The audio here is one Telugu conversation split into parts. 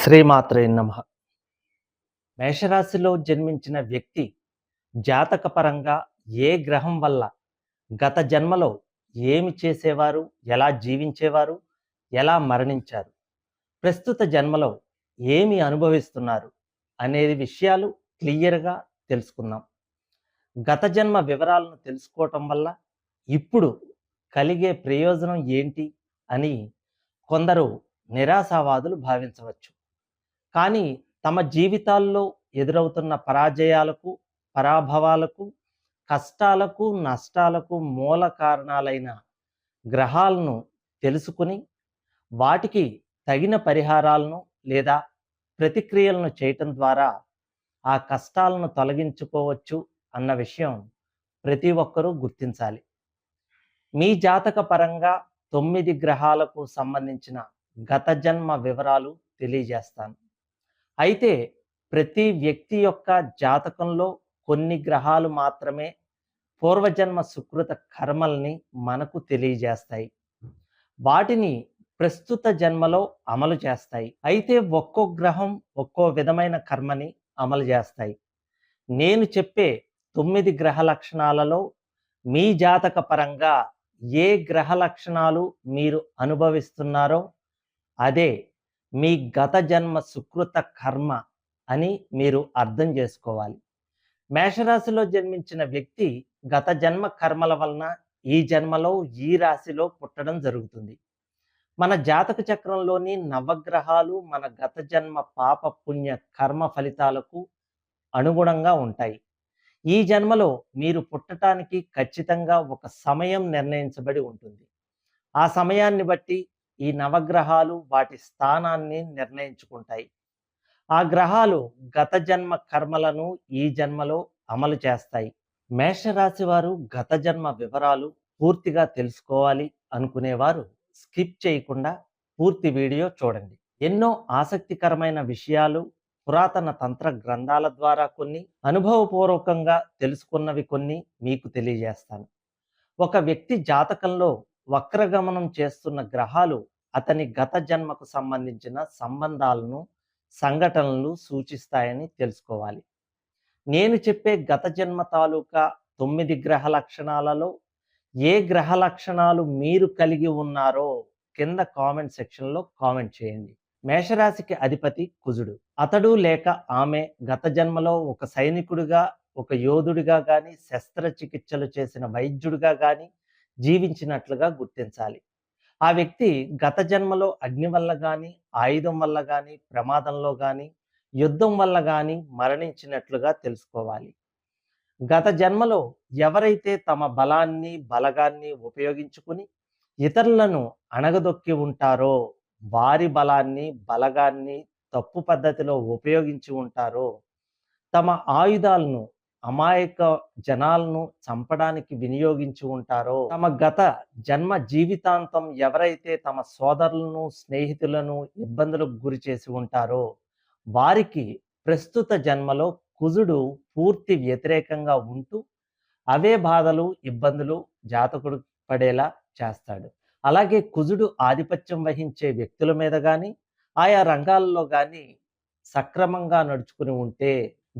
శ్రీమాత్రే నమః. మేషరాశిలో జన్మించిన వ్యక్తి జాతకపరంగా ఏ గ్రహం వల్ల గత జన్మలో ఏమి చేసేవారు, ఎలా జీవించేవారు, ఎలా మరణించారు, ప్రస్తుత జన్మలో ఏమి అనుభవిస్తున్నారు అనేది విషయాలు క్లియర్‌గా తెలుసుకుందాం. గత జన్మ వివరాలను తెలుసుకోవటం వల్ల ఇప్పుడు కలిగే ప్రయోజనం ఏంటి అని కొందరు నిరాశావాదులు భావించవచ్చు. కానీ తమ జీవితాల్లో ఎదురవుతున్న పరాజయాలకు, పరాభవాలకు, కష్టాలకు, నష్టాలకు మూల కారణాలైన గ్రహాలను తెలుసుకుని, వాటికి తగిన పరిహారాలను లేదా ప్రతిక్రియలను చేయటం ద్వారా ఆ కష్టాలను తొలగించుకోవచ్చు అన్న విషయం ప్రతి ఒక్కరూ గుర్తించాలి. మీ జాతక పరంగా 9 గ్రహాలకు సంబంధించిన గత జన్మ వివరాలు తెలియజేస్తాను. అయితే ప్రతి వ్యక్తి యొక్క జాతకంలో కొన్ని గ్రహాలు మాత్రమే పూర్వజన్మ సుకృత కర్మల్ని మనకు తెలియజేస్తాయి. వాటిని ప్రస్తుత జన్మలో అమలు చేస్తాయి. అయితే ఒక్కో గ్రహం ఒక్కో విధమైన కర్మని అమలు చేస్తాయి. నేను చెప్పే 9 గ్రహ లక్షణాలలో మీ జాతక పరంగా ఏ గ్రహ లక్షణాలు మీరు అనుభవిస్తున్నారో అదే మీ గత జన్మ సుకృత కర్మ అని మీరు అర్థం చేసుకోవాలి. మేషరాశిలో జన్మించిన వ్యక్తి గత జన్మ కర్మల వలన ఈ జన్మలో ఈ రాశిలో పుట్టడం జరుగుతుంది. మన జాతక చక్రంలోని నవగ్రహాలు మన గత జన్మ పాప పుణ్య కర్మ ఫలితాలకు అనుగుణంగా ఉంటాయి. ఈ జన్మలో మీరు పుట్టటానికి ఖచ్చితంగా ఒక సమయం నిర్ణయించబడి ఉంటుంది. ఆ సమయాన్ని బట్టి ఈ నవగ్రహాలు వాటి స్థానాన్ని నిర్ణయించుకుంటాయి. ఆ గ్రహాలు గత జన్మ కర్మలను ఈ జన్మలో అమలు చేస్తాయి. మేషరాశి వారు గత జన్మ వివరాలు పూర్తిగా తెలుసుకోవాలి అనుకునేవారు స్కిప్ చేయకుండా పూర్తి వీడియో చూడండి. ఎన్నో ఆసక్తికరమైన విషయాలు పురాతన తంత్ర గ్రంథాల ద్వారా కొన్ని, అనుభవపూర్వకంగా తెలుసుకున్నవి కొన్ని మీకు తెలియజేస్తాను. ఒక వ్యక్తి జాతకంలో వక్రగమనం చేస్తున్న గ్రహాలు అతని గత జన్మకు సంబంధించిన సంబంధాలను, సంఘటనలు సూచిస్తాయని తెలుసుకోవాలి. నేను చెప్పే గత జన్మ తాలూకా 9 గ్రహ లక్షణాలలో ఏ గ్రహ లక్షణాలు మీరు కలిగి ఉన్నారో కింద కామెంట్ సెక్షన్లో కామెంట్ చేయండి. మేషరాశికి అధిపతి కుజుడు. అతడు లేక ఆమె గత జన్మలో ఒక సైనికుడిగా, ఒక యోధుడిగా కానీ, శస్త్రచికిత్సలు చేసిన వైద్యుడిగా కానీ జీవించినట్లుగా గుర్తించాలి. ఆ వ్యక్తి గత జన్మలో అగ్ని వల్ల కానీ, ఆయుధం వల్ల కానీ, ప్రమాదంలో కానీ, యుద్ధం వల్ల కానీ మరణించినట్లుగా తెలుసుకోవాలి. గత జన్మలో ఎవరైతే తమ బలాన్ని, బలగాన్ని ఉపయోగించుకుని ఇతరులను అణగదొక్కి ఉంటారో, వారి బలాన్ని, బలగాన్ని తప్పు పద్ధతిలో ఉపయోగించి ఉంటారో, తమ ఆయుధాలను అమాయక జనాలను చంపడానికి వినియోగించి ఉంటారో, తమ గత జన్మ జీవితాంతం ఎవరైతే తమ సోదరులను, స్నేహితులను ఇబ్బందులకు గురి చేసి ఉంటారో, వారికి ప్రస్తుత జన్మలో కుజుడు పూర్తి వ్యతిరేకంగా ఉంటూ అవే బాధలు, ఇబ్బందులు జాతకుడు పడేలా చేస్తాడు. అలాగే కుజుడు ఆధిపత్యం వహించే వ్యక్తుల మీద కానీ, ఆయా రంగాల్లో కానీ సక్రమంగా నడుచుకుని ఉంటే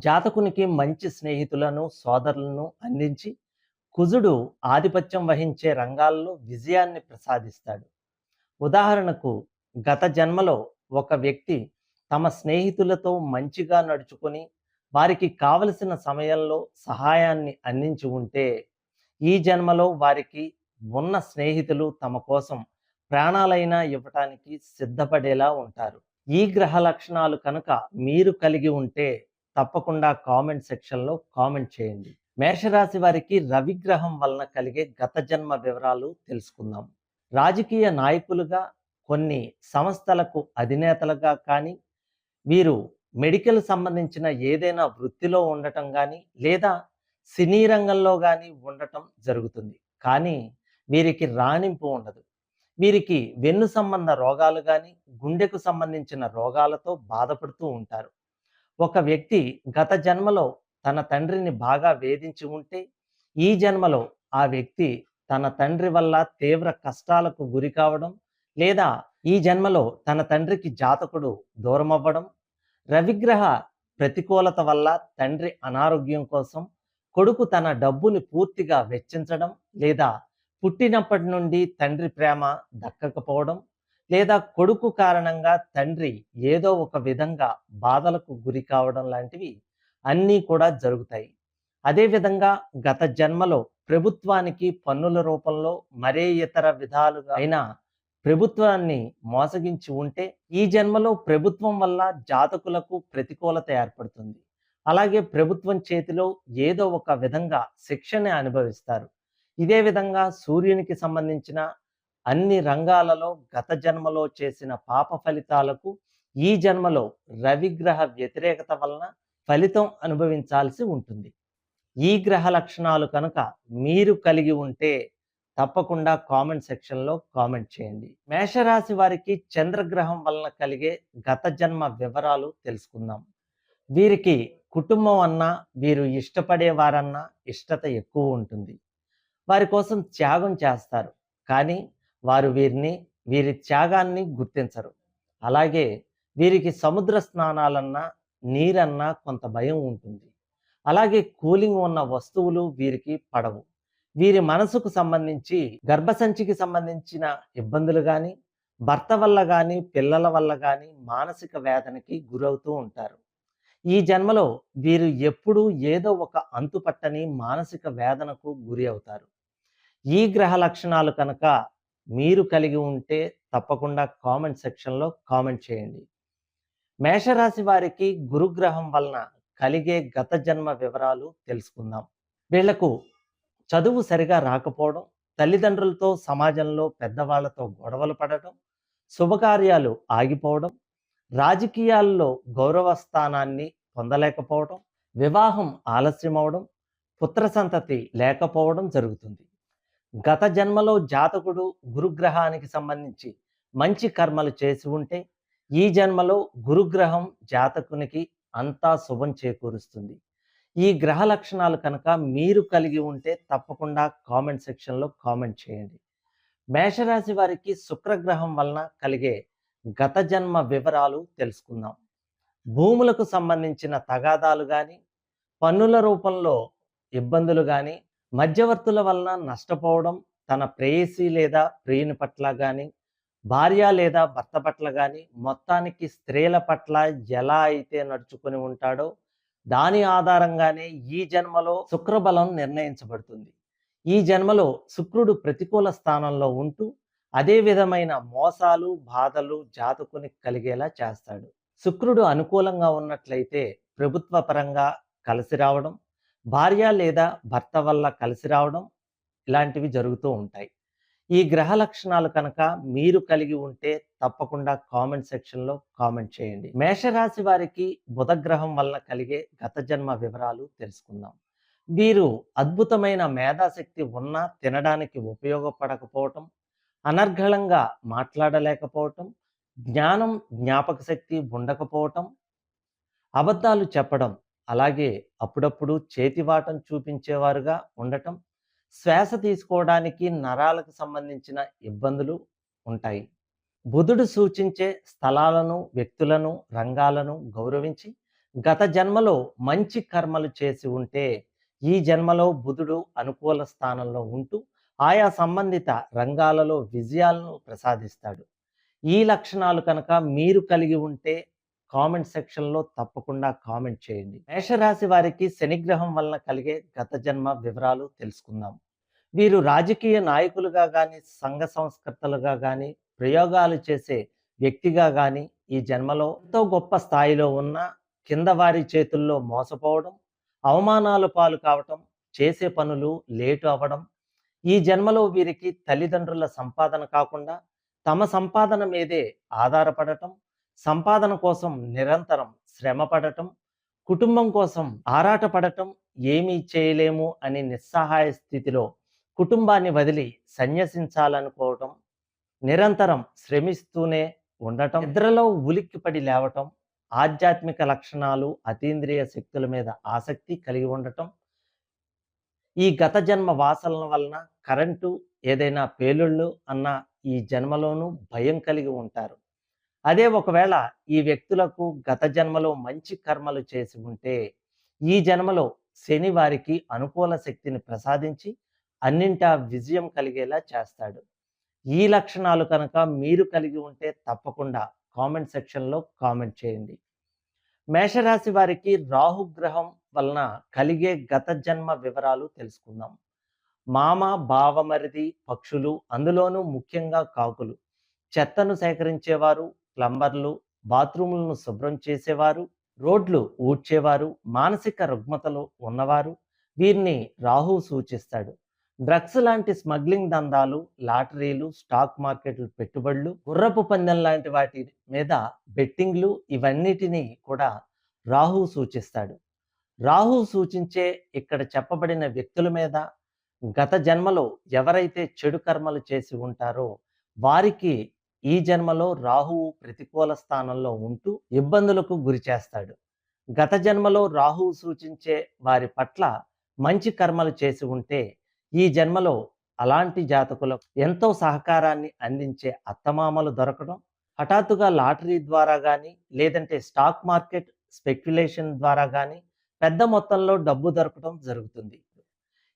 జాతకునికి మంచి స్నేహితులను, సోదరులను అందించి కుజుడు ఆధిపత్యం వహించే రంగాల్లో విజయాన్ని ప్రసాదిస్తాడు. ఉదాహరణకు గత జన్మలో ఒక వ్యక్తి తమ స్నేహితులతో మంచిగా నడుచుకొని వారికి కావలసిన సమయంలో సహాయాన్ని అందించి ఉంటే ఈ జన్మలో వారికి ఉన్న స్నేహితులు తమ కోసం ప్రాణాలైనా ఇవ్వటానికి సిద్ధపడేలా ఉంటారు. ఈ గ్రహ లక్షణాలు కనుక మీరు కలిగి ఉంటే తప్పకుండా కామెంట్ సెక్షన్లో కామెంట్ చేయండి. మేషరాశి వారికి రవిగ్రహం వలన కలిగే గత జన్మ వివరాలు తెలుసుకుందాం. రాజకీయ నాయకులుగా, కొన్ని సంస్థలకు అధినేతలుగా కానీ, వీరు మెడికల్ సంబంధించిన ఏదైనా వృత్తిలో ఉండటం కానీ, లేదా సినీ రంగంలో కానీ ఉండటం జరుగుతుంది. కానీ వీరికి రాణింపు ఉండదు. వీరికి వెన్ను సంబంధ రోగాలు కానీ, గుండెకు సంబంధించిన రోగాలతో బాధపడుతూ ఉంటారు. ఒక వ్యక్తి గత జన్మలో తన తండ్రిని బాగా వేధించి ఉంటే ఈ జన్మలో ఆ వ్యక్తి తన తండ్రి వల్ల తీవ్ర కష్టాలకు గురి కావడం, లేదా ఈ జన్మలో తన తండ్రికి జాతకుడు దూరమవ్వడం, రవిగ్రహ ప్రతికూలత వల్ల తండ్రి అనారోగ్యం కోసం కొడుకు తన డబ్బుని పూర్తిగా వెచ్చించడం, లేదా పుట్టినప్పటి నుండి తండ్రి ప్రేమ దక్కకపోవడం, లేదా కొడుకు కారణంగా తండ్రి ఏదో ఒక విధంగా బాధలకు గురి కావడం లాంటివి అన్నీ కూడా జరుగుతాయి. అదేవిధంగా గత జన్మలో ప్రభుత్వానికి పన్నుల రూపంలో మరే ఇతర విధాలుగా అయినా ప్రభుత్వాన్ని మోసగించి ఉంటే, ఈ జన్మలో ప్రభుత్వం వల్ల జాతకులకు ప్రతికూలత ఏర్పడుతుంది. అలాగే ప్రభుత్వం చేతిలో ఏదో ఒక విధంగా శిక్షని అనుభవిస్తారు. ఇదే విధంగా సూర్యునికి సంబంధించిన అన్ని రంగాలలో గత జన్మలో చేసిన పాప ఫలితాలకు ఈ జన్మలో రవిగ్రహ వ్యతిరేకత వలన ఫలితం అనుభవించాల్సి ఉంటుంది. ఈ గ్రహ లక్షణాలు కనుక మీరు కలిగి ఉంటే తప్పకుండా కామెంట్ సెక్షన్‌లో కామెంట్ చేయండి. మేషరాశి వారికి చంద్రగ్రహం వలన కలిగే గత జన్మ వివరాలు తెలుసుకుందాం. వీరికి కుటుంబం అన్నా, వీరు ఇష్టపడే వారన్నా ఇష్టత ఎక్కువ ఉంటుంది. వారి కోసం త్యాగం చేస్తారు. కానీ వారు వీరి త్యాగాన్ని గుర్తించరు. అలాగే వీరికి సముద్ర స్నానాలన్నా, నీరన్నా కొంత భయం ఉంటుంది. అలాగే కూలింగ్ ఉన్న వస్తువులు వీరికి పడవు. వీరి మనసుకు సంబంధించి గర్భసంచికి సంబంధించిన ఇబ్బందులు గాని, భర్త వల్ల గాని, పిల్లల వల్ల గాని మానసిక వేదనకి గురవుతూ ఉంటారు. ఈ జన్మలో వీరు ఎప్పుడూ ఏదో ఒక అంతుపట్టని మానసిక వేదనకు గురి అవుతారు. ఈ గ్రహ లక్షణాలు కనుక మీరు కలిగి ఉంటే తప్పకుండా కామెంట్ సెక్షన్‌లో కామెంట్ చేయండి. మేషరాశి వారికి గురుగ్రహం వలన కలిగే గత జన్మ వివరాలు తెలుసుకుందాం. వీళ్లకు చదువు సరిగా రాకపోవడం, తల్లిదండ్రులతో సమాజంలో పెద్దవాళ్లతో గొడవలు పడటం, శుభకార్యాలు ఆగిపోవడం, రాజకీయాల్లో గౌరవ స్థానాన్ని పొందలేకపోవడం, వివాహం ఆలస్యమవడం, పుత్ర సంతతి లేకపోవడం జరుగుతుంది. గత జన్మలో జాతకుడు గురుగ్రహానికి సంబంధించి మంచి కర్మలు చేసి ఉంటే, ఈ జన్మలో గురుగ్రహం జాతకునికి అంతా శుభం చేకూరుస్తుంది. ఈ గ్రహ లక్షణాలు కనుక మీరు కలిగి ఉంటే తప్పకుండా కామెంట్ సెక్షన్‌లో కామెంట్ చేయండి. మేషరాశి వారికి శుక్రగ్రహం వలన కలిగే గత జన్మ వివరాలు తెలుసుకుందాం. భూములకు సంబంధించిన తగాదాలు గాని, పన్నుల రూపంలో ఇబ్బందులు గాని, మధ్యవర్తుల వలన నష్టపోవడం, తన ప్రేయసి లేదా ప్రియుని పట్ల గాని, భార్య లేదా భర్త పట్ల గాని, మొత్తానికి స్త్రీల పట్ల ఎలా అయితే నడుచుకొని ఉంటాడో దాని ఆధారంగానే ఈ జన్మలో శుక్రబలం నిర్ణయించబడుతుంది. ఈ జన్మలో శుక్రుడు ప్రతికూల స్థానంలో ఉంటూ అదే విధమైన మోసాలు, బాధలు జాతకునికి కలిగేలా చేస్తాడు. శుక్రుడు అనుకూలంగా ఉన్నట్లయితే ప్రభుత్వ పరంగా కలిసి రావడం, భార్య లేదా భర్త వల్ల కలిసి రావడం ఇలాంటివి జరుగుతూ ఉంటాయి. ఈ గ్రహ లక్షణాలు కనుక మీరు కలిగి ఉంటే తప్పకుండా కామెంట్ సెక్షన్‌లో కామెంట్ చేయండి. మేషరాశి వారికి బుధగ్రహం వలన కలిగే గత జన్మ వివరాలు తెలుసుకుందాం. వీరు అద్భుతమైన మేధాశక్తి ఉన్నా తినడానికి ఉపయోగపడకపోవటం, అనర్గళంగా మాట్లాడలేకపోవటం, జ్ఞానం, జ్ఞాపక శక్తి ఉండకపోవటం, అబద్ధాలు చెప్పడం, అలాగే అప్పుడప్పుడు చేతివాటం చూపించేవారుగా ఉండటం, శ్వాస తీసుకోవడానికి నరాలకు సంబంధించిన ఇబ్బందులు ఉంటాయి. బుధుడు సూచించే స్థలాలను, వ్యక్తులను, రంగాలను గౌరవించి గత జన్మలో మంచి కర్మలు చేసి ఉంటే ఈ జన్మలో బుధుడు అనుకూల స్థానంలో ఉంటూ ఆయా సంబంధిత రంగాలలో విజయాలను ప్రసాదిస్తాడు. ఈ లక్షణాలు కనుక మీరు కలిగి ఉంటే కామెంట్ సెక్షన్‌లో తప్పకుండా కామెంట్ చేయండి. మేషరాశి వారికి శనిగ్రహం వలన కలిగే గత జన్మ వివరాలు తెలుసుకుందాం. వీరు రాజకీయ నాయకులుగా గాని, సంఘ సంస్కర్తలుగా గాని, ప్రయోగాలు చేసే వ్యక్తిగా గాని ఈ జన్మలో ఎంతో గొప్ప స్థాయిలో ఉన్న కింద వారి చేతుల్లో మోసపోవడం, అవమానాల పాలు కావటం, చేసే పనులు లేటు అవ్వడం, ఈ జన్మలో వీరికి తల్లిదండ్రుల సంపాదన కాకుండా తమ సంపాదన మీదే ఆధారపడటం, సంపాదన కోసం నిరంతరం శ్రమ పడటం, కుటుంబం కోసం ఆరాటపడటం, ఏమీ చేయలేము అని నిస్సహాయ స్థితిలో కుటుంబాన్ని వదిలి సన్యసించాలనుకోవటం, నిరంతరం శ్రమిస్తూనే ఉండటం, నిద్రలో ఉలిక్కిపడి లేవటం, ఆధ్యాత్మిక లక్షణాలు, అతీంద్రియ శక్తుల మీద ఆసక్తి కలిగి ఉండటం, ఈ గత జన్మ వాసనల వలన కరెంటు ఏదైనా పేలుళ్ళు అన్న ఈ జన్మలోనూ భయం కలిగి ఉంటారు. అదే ఒకవేళ ఈ వ్యక్తులకు గత జన్మలో మంచి కర్మలు చేసి ఉంటే, ఈ జన్మలో శని వారికి అనుకూల శక్తిని ప్రసాదించి అన్నింటా విజయం కలిగేలా చేస్తాడు. ఈ లక్షణాలు కనుక మీరు కలిగి ఉంటే తప్పకుండా కామెంట్ సెక్షన్‌లో కామెంట్ చేయండి. మేషరాశి వారికి రాహుగ్రహం వలన కలిగే గత జన్మ వివరాలు తెలుసుకుందాం. మామ, బావమరిది పక్షులు, అందులోనూ ముఖ్యంగా కాకులు, చెత్తను సేకరించేవారు, ప్లంబర్లు, బాత్రూములను శుభ్రం చేసేవారు, రోడ్లు ఊడ్చేవారు, మానసిక రుగ్మతలు ఉన్నవారు, వీరిని రాహువు సూచిస్తాడు. డ్రగ్స్ లాంటి స్మగ్లింగ్ దందాలు, లాటరీలు, స్టాక్ మార్కెట్లు పెట్టుబడులు, గుర్రపు పందెం లాంటి వాటి మీద బెట్టింగ్లు, ఇవన్నిటినీ కూడా రాహువు సూచిస్తాడు. రాహువు సూచించే ఇక్కడ చెప్పబడిన వ్యక్తుల మీద గత జన్మలో ఎవరైతే చెడు కర్మలు చేసి ఉంటారో వారికి ఈ జన్మలో రాహువు ప్రతికూల స్థానంలో ఉంటూ ఇబ్బందులకు గురి చేస్తాడు. గత జన్మలో రాహువు సూచించే వారి పట్ల మంచి కర్మలు చేసి ఉంటే ఈ జన్మలో అలాంటి జాతకులకు ఎంతో సహకారాన్ని అందించే అత్తమామలు దొరకడం, హఠాత్తుగా లాటరీ ద్వారా కానీ లేదంటే స్టాక్ మార్కెట్ స్పెక్యులేషన్ ద్వారా కానీ పెద్ద మొత్తంలో డబ్బు దొరకడం జరుగుతుంది.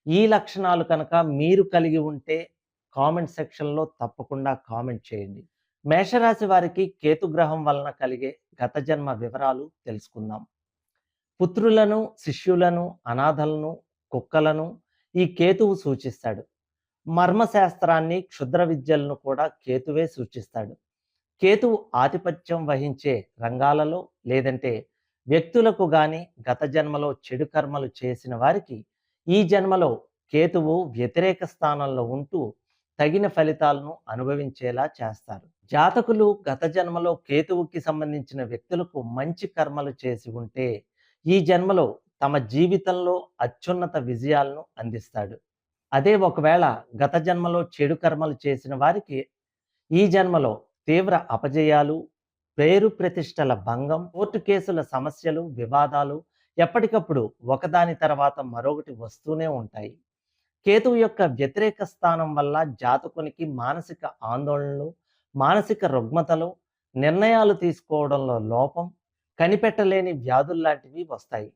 ఈ లక్షణాలు కనుక మీరు కలిగి ఉంటే కామెంట్ సెక్షన్‌లో తప్పకుండా కామెంట్ చేయండి. మేషరాశి వారికి కేతుగ్రహం వలన కలిగే గత జన్మ వివరాలు తెలుసుకుందాం. పుత్రులను, శిష్యులను, అనాథలను, కుక్కలను ఈ కేతువు సూచిస్తాడు. మర్మశాస్త్రాన్ని, క్షుద్ర విద్యలను కూడా కేతువే సూచిస్తాడు. కేతువు ఆధిపత్యం వహించే రంగాలలో లేదంటే వ్యక్తులకు గాని గత జన్మలో చెడు కర్మలు చేసిన వారికి ఈ జన్మలో కేతువు వ్యతిరేక స్థానంలో ఉంటూ తగిన ఫలితాలను అనుభవించేలా చేస్తారు. జాతకులు గత జన్మలో కేతువుకి సంబంధించిన వ్యక్తులకు మంచి కర్మలు చేసి ఉంటే ఈ జన్మలో తమ జీవితంలో అత్యున్నత విజయాలను అందిస్తాడు. అదే ఒకవేళ గత జన్మలో చెడు కర్మలు చేసిన వారికి ఈ జన్మలో తీవ్ర అపజయాలు, పేరు ప్రతిష్టల భంగం, కోర్టు కేసుల సమస్యలు, వివాదాలు ఎప్పటికప్పుడు ఒకదాని తర్వాత మరొకటి వస్తూనే ఉంటాయి. కేతువు యొక్క వ్యతిరేక స్థానం వల్ల జాతకునికి మానసిక ఆందోళనలు, మానసిక రుగ్మతలు, నిర్ణయాలు తీసుకోవడంలో లోపం, కనిపెట్టలేని వ్యాధుల్లాంటివి వస్తాయి.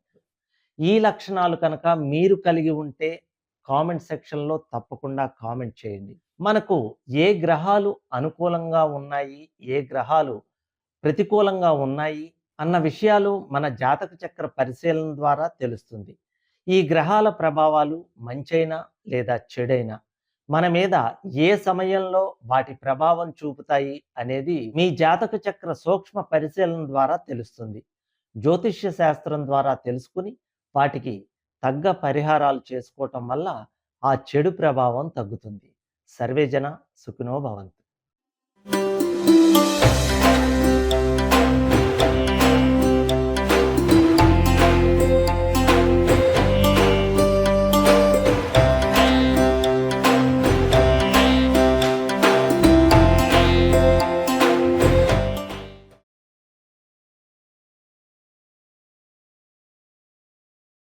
ఈ లక్షణాలు కనుక మీరు కలిగి ఉంటే కామెంట్ సెక్షన్‌లో తప్పకుండా కామెంట్ చేయండి. మనకు ఏ గ్రహాలు అనుకూలంగా ఉన్నాయి, ఏ గ్రహాలు ప్రతికూలంగా ఉన్నాయి అన్న విషయాలు మన జాతక చక్ర పరిశీలన ద్వారా తెలుస్తుంది. ఈ గ్రహాల ప్రభావాలు మంచైనా లేదా చెడైనా మన మీద ఏ సమయంలో వాటి ప్రభావం చూపుతాయి అనేది మీ జాతక చక్ర సూక్ష్మ పరిశీలన ద్వారా తెలుస్తుంది. జ్యోతిష్య శాస్త్రం ద్వారా తెలుసుకుని వాటికి తగ్గ పరిహారాలు చేసుకోవటం వల్ల ఆ చెడు ప్రభావం తగ్గుతుంది. సర్వేజన సుఖినో భవంతు.